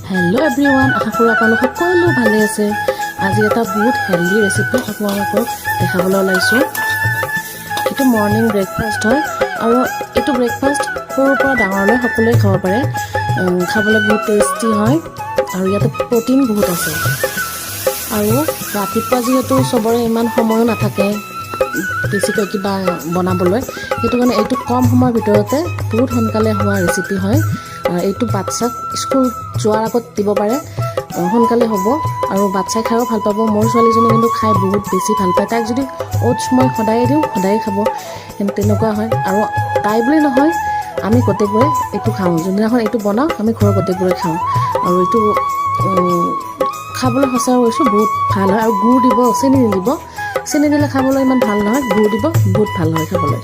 Hello' everyone, আশা কৰোঁ আপোনালোক সকলো ভালে আছে। আজি এটা বহুত হেল্ডি ৰেচিপি আপোনালোকক দেখাবলৈ ওলাইছোঁ। এইটো মৰ্ণিং ব্ৰেকফাষ্ট হয় আৰু এইটো ব্ৰেকফাষ্ট সৰুৰ পৰা ডাঙৰলৈ সকলোৱে খাব পাৰে। খাবলৈ বহুত টেষ্টি হয় আৰু ইয়াতে প্ৰ'টিন বহুত আছে। আৰু ৰাতিপুৱা যিহেতু চবৰে ইমান সময়ো নাথাকে বেছিকৈ কিবা বনাবলৈ, সেইটো কাৰণে এইটো কম সময়ৰ ভিতৰতে বহুত সোনকালে হোৱা ৰেচিপি হয়। এইটো বাচ্চাক স্কুল যোৱাৰ আগত দিব পাৰে, সোনকালে হ'ব আৰু বাচ্চাই খায়ো ভাল পাব। মোৰ ছোৱালীজনী কিন্তু খাই বহুত বেছি ভাল পায়। তাইক যদি অ'টছ মই সদায়ে দিওঁ, সদায়ে খাব, কিন্তু তেনেকুৱা হয়। আৰু তাই বুলি নহয়, আমি গোটেইবোৰে এইটো খাওঁ। যোনদিনাখন এইটো বনাওঁ আমি ঘৰৰ গোটেইবোৰে খাওঁ। আৰু এইটো খাবলৈ সঁচা কৈছোঁ বহুত ভাল হয়। আৰু গুড় দিব, চেনি নিদিব। চেনি দিলে খাবলৈ ইমান ভাল নহয়, গুড় দিব বহুত ভাল হয় খাবলৈ।